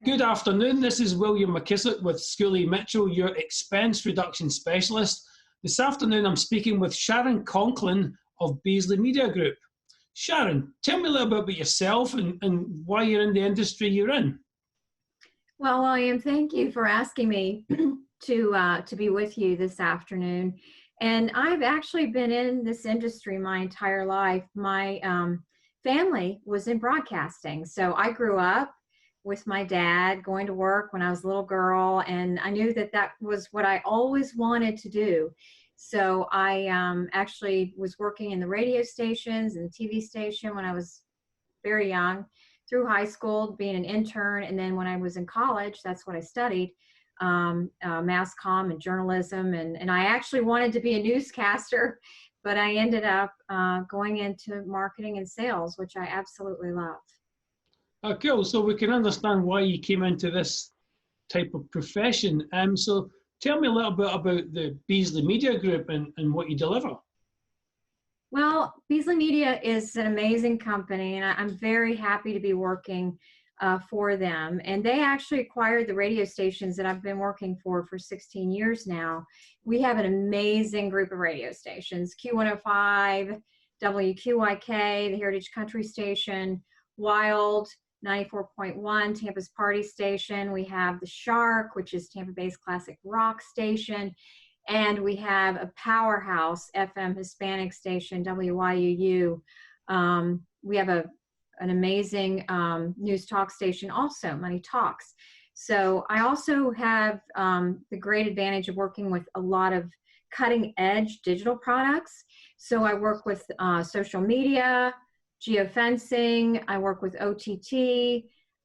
Good afternoon. This is William McKissock with Schooley Mitchell, your expense reduction specialist. This afternoon, I'm speaking with Sharon Conklin of Beasley Media Group. Sharon, tell me a little bit about yourself and why you're in the industry you're in. Well, William, thank you for asking me to be with you this afternoon. And I've actually been in this industry my entire life. My family was in broadcasting. So I grew up with my dad going to work when I was a little girl, and I knew that that was what I always wanted to do. So I actually was working in the radio stations and the TV station when I was very young, through high school, being an intern, and then when I was in college, that's what I studied, mass comm and journalism, and I actually wanted to be a newscaster, but I ended up going into marketing and sales, which I absolutely love. Cool. So we can understand why you came into this type of profession. So tell me a little bit about the Beasley Media Group and what you deliver. Well, Beasley Media is an amazing company, and I'm very happy to be working for them. And they actually acquired the radio stations that I've been working for 16 years now. We have an amazing group of radio stations: Q105, WQYK, the Heritage Country Station, Wild 94.1, Tampa's Party Station. We have the Shark, which is Tampa Bay's classic rock station. And we have a powerhouse FM Hispanic station, WYUU. We have an amazing news talk station also, Money Talks. So I also have the great advantage of working with a lot of cutting edge digital products. So I work with social media, geofencing, I work with OTT,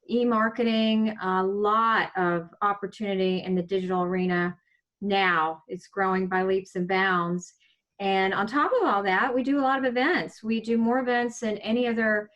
e-marketing, a lot of opportunity in the digital arena. Now it's growing by leaps and bounds. And on top of all that, we do a lot of events. We do more events than any other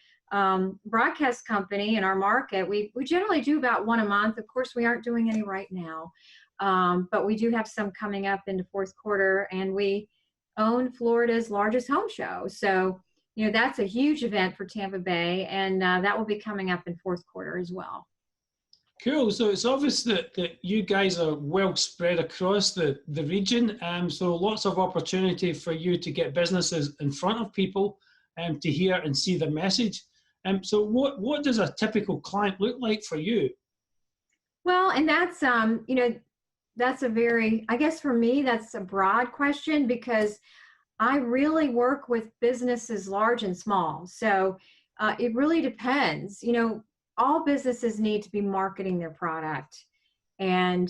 broadcast company in our market. We generally do about one a month. Of course, we aren't doing any right now, but we do have some coming up into fourth quarter, and we own Florida's largest home show. So, you know, that's a huge event for Tampa Bay, and that will be coming up in fourth quarter as well. Cool. So it's obvious that you guys are well spread across the region. So lots of opportunity for you to get businesses in front of people to hear and see the message. So what does a typical client look like for you? Well, and that's, you know, that's a very, I guess for me, that's a broad question, because I really work with businesses large and small. So it really depends. You know, all businesses need to be marketing their product. And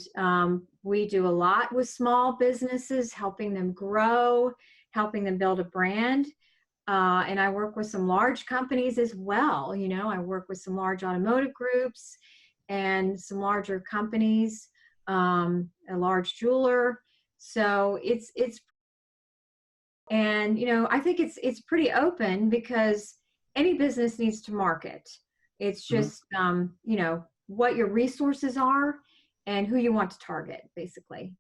we do a lot with small businesses, helping them grow, helping them build a brand. And I work with some large companies as well. You know, I work with some large automotive groups and some larger companies, a large jeweler. So and, you know, I think it's pretty open, because any business needs to market. It's just, you know, what your resources are and who you want to target, basically.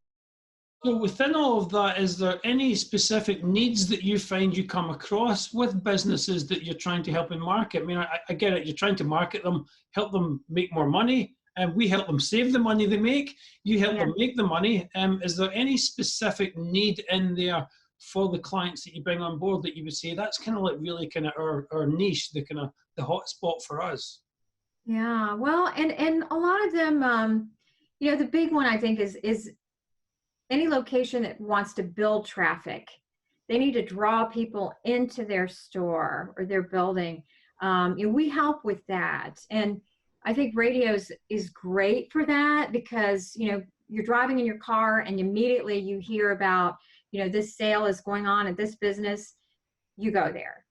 So within all of that, is there any specific needs that you find you come across with businesses that you're trying to help in market? I mean, I get it. You're trying to market them, help them make more money, and we help them save the money they make. You help them make the money. Is there any specific need in there for the clients that you bring on board that you would say that's kind of like really kind of our niche, the kind of the hot spot for us? Yeah, well, and a lot of them, you know, the big one I think is any location that wants to build traffic. They need to draw people into their store or their building. You know, we help with that, and I think radio is great for that, because, you know, you're driving in your car and immediately you hear about, you know, this sale is going on at this business, you go there.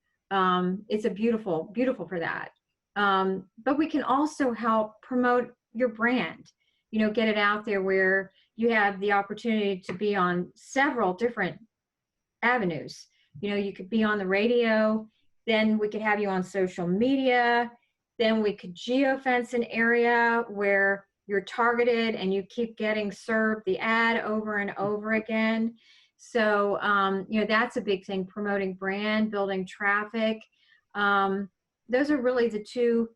It's a beautiful for that. But we can also help promote your brand, you know, get it out there where you have the opportunity to be on several different avenues. You know, you could be on the radio, then we could have you on social media, then we could geofence an area where you're targeted and you keep getting served the ad over and over again. So, you know, that's a big thing, promoting brand, building traffic. Those are really the two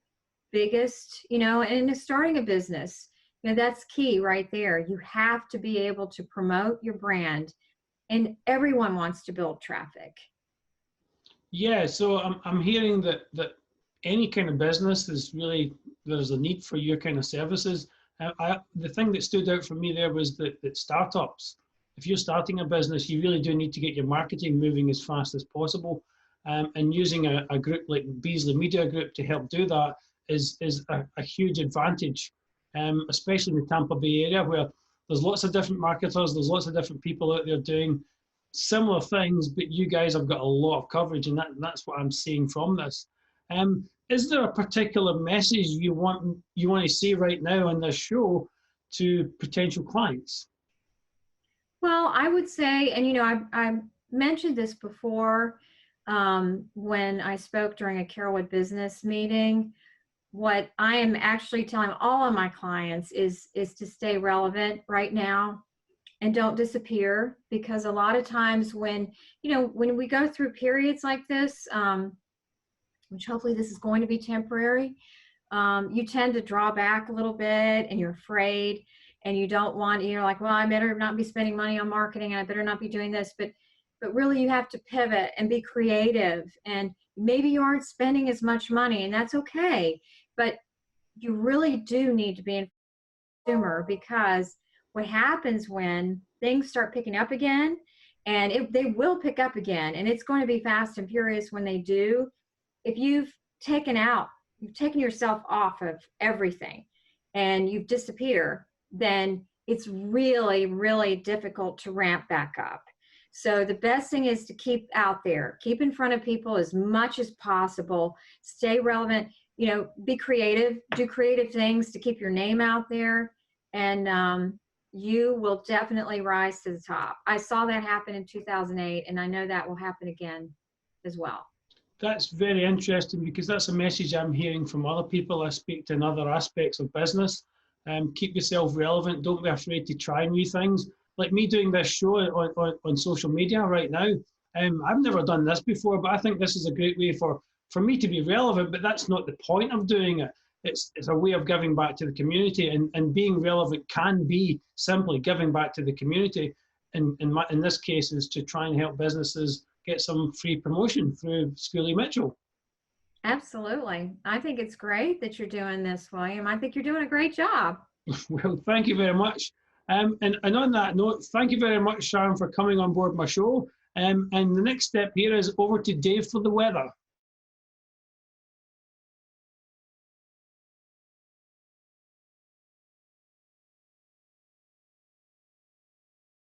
biggest, you know, and starting a business, you know, that's key right there. You have to be able to promote your brand, and everyone wants to build traffic. Yeah, so I'm hearing that any kind of business is really, there's a need for your kind of services. The thing that stood out for me there was that startups, if you're starting a business, you really do need to get your marketing moving as fast as possible. And using a group like Beasley Media Group to help do that is a huge advantage, especially in the Tampa Bay area, where there's lots of different marketers, there's lots of different people out there doing similar things, but you guys have got a lot of coverage, and that's what I'm seeing from this. Is there a particular message you want to say right now on this show to potential clients? Well, I would say, and you know, I mentioned this before when I spoke during a Carrollwood business meeting. What I am actually telling all of my clients is to stay relevant right now and don't disappear, because a lot of times when, you know, when we go through periods like this, which hopefully this is going to be temporary, you tend to draw back a little bit, and you're afraid, and you don't want, you're like, well, I better not be spending money on marketing, and I better not be doing this, but really you have to pivot and be creative, and maybe you aren't spending as much money, and that's okay, but you really do need to be a consumer, because what happens when things start picking up again, and they will pick up again, and it's going to be fast and furious when they do. If you've taken yourself off of everything and you've disappeared, then it's really, really difficult to ramp back up. So the best thing is to keep out there, keep in front of people as much as possible, stay relevant, you know, be creative, do creative things to keep your name out there, and you will definitely rise to the top. I saw that happen in 2008, and I know that will happen again as well. That's very interesting, because that's a message I'm hearing from other people I speak to in other aspects of business. Keep yourself relevant. Don't be afraid to try new things. Like me doing this show on social media right now. I've never done this before, but I think this is a great way for me to be relevant, but that's not the point of doing it. It's a way of giving back to the community, and being relevant can be simply giving back to the community. In this case, is to try and help businesses get some free promotion through Schooley Mitchell. Absolutely. I think it's great that you're doing this, William. I think you're doing a great job. Well, thank you very much. And on that note, thank you very much, Sharon, for coming on board my show. And the next step here is over to Dave for the weather.